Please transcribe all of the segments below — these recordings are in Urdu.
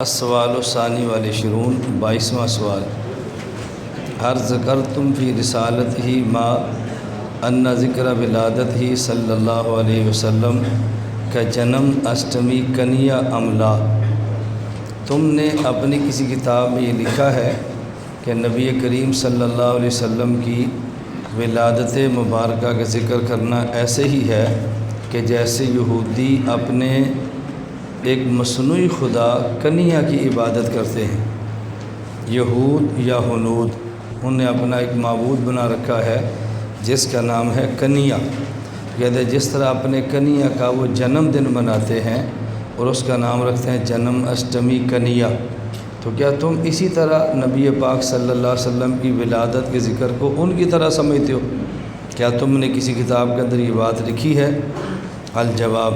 السوال الثانی والعشرون 22واں سوال ہر ذکرتم فی رسالت ہی ما ان ذکر ولادت ہی صلی اللہ علیہ وسلم کا جنم اشٹمی کنیا املا، تم نے اپنی کسی کتاب میں یہ لکھا ہے کہ نبی کریم صلی اللہ علیہ وسلم کی ولادت مبارکہ کا ذکر کرنا ایسے ہی ہے کہ جیسے یہودی اپنے ایک مصنوعی خدا کنیا کی عبادت کرتے ہیں۔ یہود یا ہنود انہوں نے اپنا ایک معبود بنا رکھا ہے جس کا نام ہے کنیا۔ کہتے ہیں جس طرح اپنے کنیا کا وہ جنم دن مناتے ہیں اور اس کا نام رکھتے ہیں جنم اشٹمی کنیا، تو کیا تم اسی طرح نبی پاک صلی اللہ علیہ وسلم کی ولادت کے ذکر کو ان کی طرح سمجھتے ہو؟ کیا تم نے کسی کتاب کے اندر یہ بات لکھی ہے؟ الجواب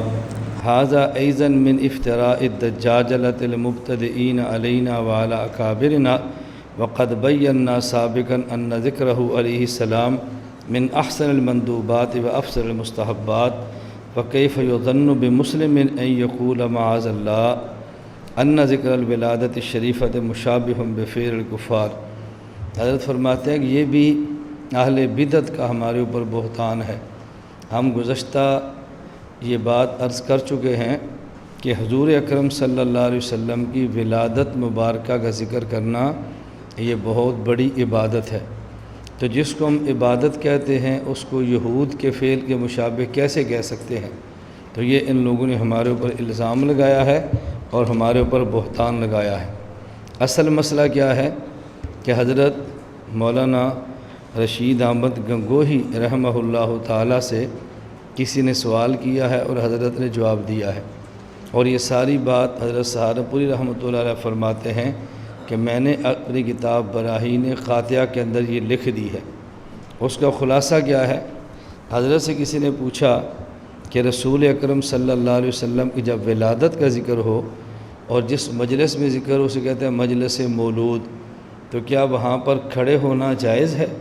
ھذا ایضا من افتراء الدجاجلۃ المبتدئین علینا وعلی اکابرنا وقد بینا سابقا ان ذکرہ علیہ السلام من احسن المندوبات وافضل المستحبات، فکیف یظن بمسلم ان یقول معاذ اللہ ان ذکر الولادۃ الشریفۃ مشابہ بفعل الکفار۔ حضرت فرماتے ہیں کہ یہ بھی اہل بدعت کا ہمارے اوپر بہتان ہے۔ ہم گزشتہ یہ بات عرض کر چکے ہیں کہ حضور اکرم صلی اللہ علیہ وسلم کی ولادت مبارکہ کا ذکر کرنا یہ بہت بڑی عبادت ہے، تو جس کو ہم عبادت کہتے ہیں اس کو یہود کے فعل کے مشابہ کیسے کہہ سکتے ہیں؟ تو یہ ان لوگوں نے ہمارے اوپر الزام لگایا ہے اور ہمارے اوپر بہتان لگایا ہے۔ اصل مسئلہ کیا ہے کہ حضرت مولانا رشید احمد گنگوہی رحمہ اللہ تعالیٰ سے کسی نے سوال کیا ہے اور حضرت نے جواب دیا ہے، اور یہ ساری بات حضرت سہارنپوری رحمۃ اللہ علیہ فرماتے ہیں کہ میں نے اپنی کتاب براہین قاطعہ کے اندر یہ لکھ دی ہے۔ اس کا خلاصہ کیا ہے؟ حضرت سے کسی نے پوچھا کہ رسول اکرم صلی اللہ علیہ وسلم کی جب ولادت کا ذکر ہو اور جس مجلس میں ذکر ہو اسے کہتے ہیں مجلس مولود، تو کیا وہاں پر کھڑے ہونا جائز ہے؟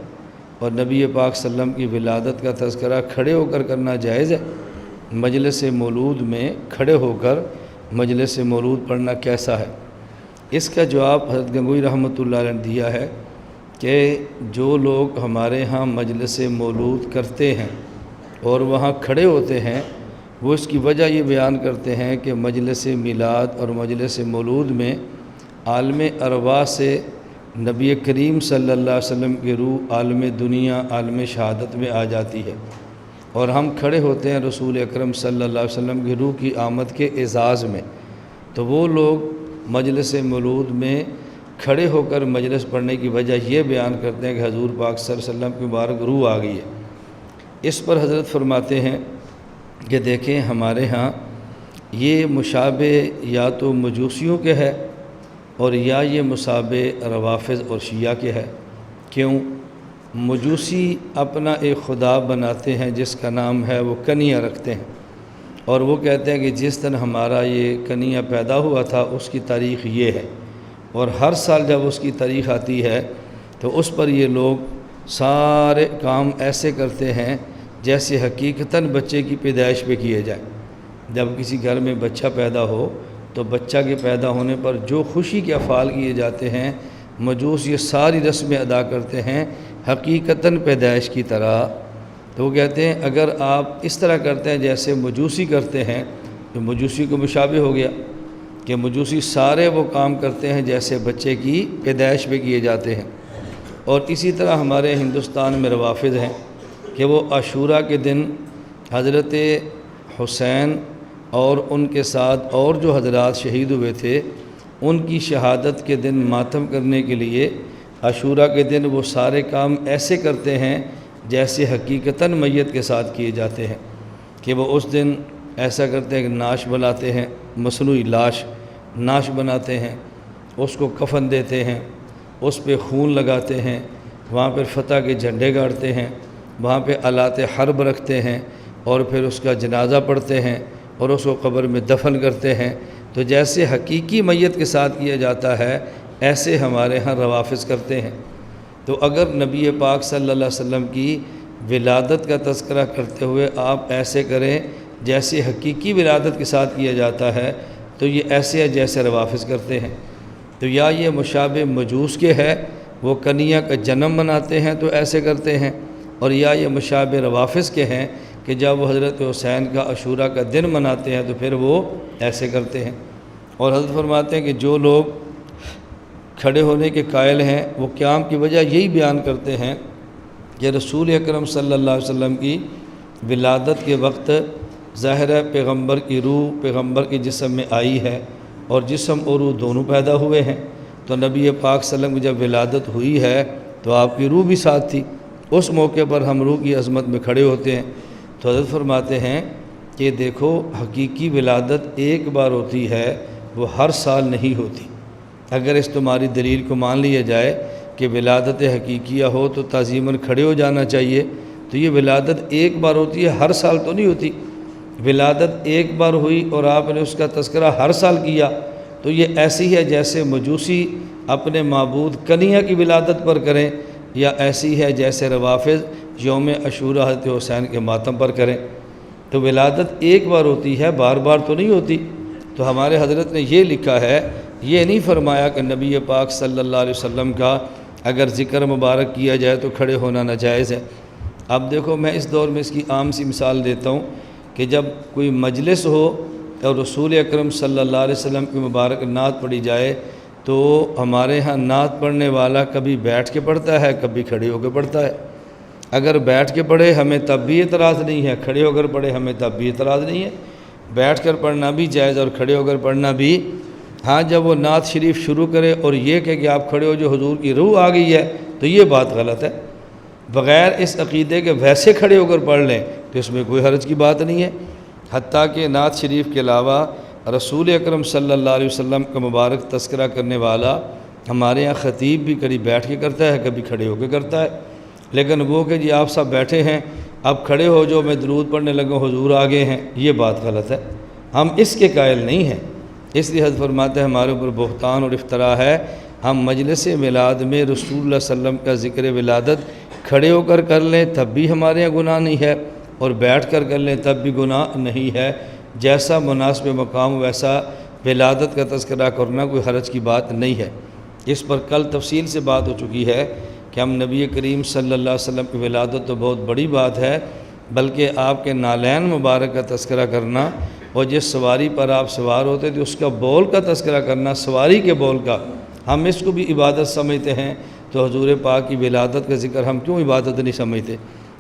اور نبی پاک صلی اللہ علیہ وسلم کی ولادت کا تذکرہ کھڑے ہو کر کرنا جائز ہے؟ مجلس مولود میں کھڑے ہو کر مجلس مولود پڑھنا کیسا ہے؟ اس کا جواب حضرت گنگوہی رحمۃ اللہ علیہ نے دیا ہے کہ جو لوگ ہمارے ہاں مجلس مولود کرتے ہیں اور وہاں کھڑے ہوتے ہیں وہ اس کی وجہ یہ بیان کرتے ہیں کہ مجلس میلاد اور مجلس مولود میں عالم ارواح سے نبی کریم صلی اللہ علیہ وسلم کی روح عالم دنیا عالم شہادت میں آ جاتی ہے، اور ہم کھڑے ہوتے ہیں رسول اکرم صلی اللہ علیہ وسلم کی روح کی آمد کے اعزاز میں، تو وہ لوگ مجلس مولود میں کھڑے ہو کر مجلس پڑھنے کی وجہ یہ بیان کرتے ہیں کہ حضور پاک صلی اللہ علیہ وسلم کی مبارک روح آ گئی ہے۔ اس پر حضرت فرماتے ہیں کہ دیکھیں ہمارے ہاں یہ مشابہ یا تو مجوسیوں کے ہے اور یا یہ مشابہ روافض اور شیعہ کے ہے۔ کیوں؟ مجوسی اپنا ایک خدا بناتے ہیں جس کا نام ہے وہ کنیا رکھتے ہیں، اور وہ کہتے ہیں کہ جس دن ہمارا یہ کنیا پیدا ہوا تھا اس کی تاریخ یہ ہے، اور ہر سال جب اس کی تاریخ آتی ہے تو اس پر یہ لوگ سارے کام ایسے کرتے ہیں جیسے حقیقتاً بچے کی پیدائش پہ کیے جائیں۔ جب کسی گھر میں بچہ پیدا ہو تو بچہ کے پیدا ہونے پر جو خوشی کے افعال کیے جاتے ہیں مجوس یہ ساری رسمیں ادا کرتے ہیں حقیقتاً پیدائش کی طرح۔ تو وہ کہتے ہیں اگر آپ اس طرح کرتے ہیں جیسے مجوسی کرتے ہیں تو مجوسی کو مشابہ ہو گیا کہ مجوسی سارے وہ کام کرتے ہیں جیسے بچے کی پیدائش پہ کیے جاتے ہیں۔ اور اسی طرح ہمارے ہندوستان میں روافض ہیں کہ وہ عاشوراء کے دن حضرت حسین اور ان کے ساتھ اور جو حضرات شہید ہوئے تھے ان کی شہادت کے دن ماتم کرنے کے لیے عاشوراء کے دن وہ سارے کام ایسے کرتے ہیں جیسے حقیقتاً میت کے ساتھ کیے جاتے ہیں، کہ وہ اس دن ایسا کرتے ہیں کہ نعش بناتے ہیں، مصنوعی نعش بناتے ہیں، اس کو کفن دیتے ہیں، اس پہ خون لگاتے ہیں، وہاں پہ فتح کے جھنڈے گاڑتے ہیں، وہاں پہ آلات حرب رکھتے ہیں، اور پھر اس کا جنازہ پڑھتے ہیں اور اس کو قبر میں دفن کرتے ہیں۔ تو جیسے حقیقی میت کے ساتھ کیا جاتا ہے ایسے ہمارے ہاں روافض کرتے ہیں۔ تو اگر نبی پاک صلی اللہ علیہ وسلم کی ولادت کا تذکرہ کرتے ہوئے آپ ایسے کریں جیسے حقیقی ولادت کے ساتھ کیا جاتا ہے تو یہ ایسے ہے جیسے روافظ کرتے ہیں۔ تو یا یہ مشابہ مجوس کے ہے، وہ کنیا کا جنم مناتے ہیں تو ایسے کرتے ہیں، اور یا یہ مشابہ روافظ کے ہیں کہ جب وہ حضرت حسین کا عاشوراء کا دن مناتے ہیں تو پھر وہ ایسے کرتے ہیں۔ اور حضرت فرماتے ہیں کہ جو لوگ کھڑے ہونے کے قائل ہیں وہ قیام کی وجہ یہی بیان کرتے ہیں کہ رسول اکرم صلی اللہ علیہ وسلم کی ولادت کے وقت ظاہر ہے پیغمبر کی روح پیغمبر کے جسم میں آئی ہے، اور جسم اور روح دونوں پیدا ہوئے ہیں، تو نبی پاک صلی اللہ علیہ وسلم کی جب ولادت ہوئی ہے تو آپ کی روح بھی ساتھ تھی، اس موقع پر ہم روح کی عظمت میں کھڑے ہوتے ہیں۔ تو حضرت فرماتے ہیں کہ دیکھو حقیقی ولادت ایک بار ہوتی ہے، وہ ہر سال نہیں ہوتی۔ اگر اس تمہاری دلیل کو مان لیا جائے کہ ولادت حقیقیہ ہو تو تعظیماً کھڑے ہو جانا چاہیے، تو یہ ولادت ایک بار ہوتی ہے، ہر سال تو نہیں ہوتی۔ ولادت ایک بار ہوئی اور آپ نے اس کا تذکرہ ہر سال کیا، تو یہ ایسی ہے جیسے مجوسی اپنے معبود کنیا کی ولادت پر کریں، یا ایسی ہے جیسے روافظ یوم عاشوراء حضرت حسین کے ماتم پر کریں۔ تو ولادت ایک بار ہوتی ہے، بار بار تو نہیں ہوتی۔ تو ہمارے حضرت نے یہ لکھا ہے، یہ نہیں فرمایا کہ نبی پاک صلی اللہ علیہ وسلم کا اگر ذکر مبارک کیا جائے تو کھڑے ہونا ناجائز ہے۔ اب دیکھو میں اس دور میں اس کی عام سی مثال دیتا ہوں کہ جب کوئی مجلس ہو اور رسول اکرم صلی اللہ علیہ وسلم کی مبارک نعت پڑھی جائے تو ہمارے ہاں نعت پڑھنے والا کبھی بیٹھ کے پڑھتا ہے، کبھی کھڑے ہو کے پڑھتا ہے۔ اگر بیٹھ کے پڑھے ہمیں تب بھی اعتراض نہیں ہے، کھڑے ہو کر پڑھے ہمیں تب بھی اعتراض نہیں ہے۔ بیٹھ کر پڑھنا بھی جائز اور کھڑے ہو کر پڑھنا بھی۔ ہاں جب وہ نعت شریف شروع کرے اور یہ کہ آپ کھڑے ہو جو حضور کی روح آ گئی ہے تو یہ بات غلط ہے۔ بغیر اس عقیدے کے ویسے کھڑے ہو کر پڑھ لیں تو اس میں کوئی حرج کی بات نہیں ہے۔ حتیٰ کہ نعت شریف کے علاوہ رسول اکرم صلی اللہ علیہ وسلم کا مبارک تذکرہ کرنے والا ہمارے یہاں خطیب بھی کبھی بیٹھ کے کرتا ہے، کبھی کھڑے ہو کے کرتا ہے۔ لیکن وہ کہ جی آپ سب بیٹھے ہیں اب کھڑے ہو جو میں درود پڑھنے لگا حضور آگے ہیں، یہ بات غلط ہے، ہم اس کے قائل نہیں ہیں۔ اس لیے حضرت فرماتے ہیں ہمارے اوپر بہتان اور افتراء ہے، ہم مجلس میلاد میں رسول اللہ صلی اللہ علیہ وسلم کا ذکر ولادت کھڑے ہو کر لیں تب بھی ہمارے یہاں گناہ نہیں ہے، اور بیٹھ کر لیں تب بھی گناہ نہیں ہے۔ جیسا مناسب مقام ویسا ولادت کا تذکرہ کرنا کوئی حرج کی بات نہیں ہے۔ اس پر کل تفصیل سے بات ہو چکی ہے کہ ہم نبی کریم صلی اللہ علیہ وسلم کی ولادت تو بہت بڑی بات ہے، بلکہ آپ کے نالین مبارک کا تذکرہ کرنا اور جس سواری پر آپ سوار ہوتے تھے اس کا بول کا تذکرہ کرنا، سواری کے بول کا، ہم اس کو بھی عبادت سمجھتے ہیں، تو حضور پاک کی ولادت کا ذکر ہم کیوں عبادت نہیں سمجھتے؟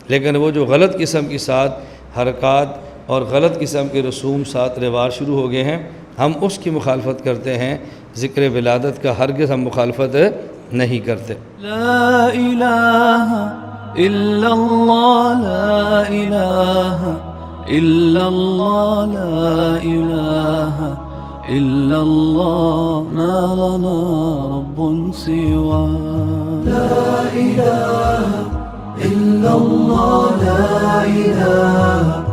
لیکن وہ جو غلط قسم کی ساتھ حرکات اور غلط قسم کے رسوم ساتھ رواج شروع ہو گئے ہیں، ہم اس کی مخالفت کرتے ہیں، ذکر ولادت کا ہرگز ہم مخالفت نہیں کرتے۔ لا الہ الا اللہ، لا الہ الا اللہ، لا الہ الا اللہ، ما لنا رب سوا۔ لا الہ الا اللہ، لا الہ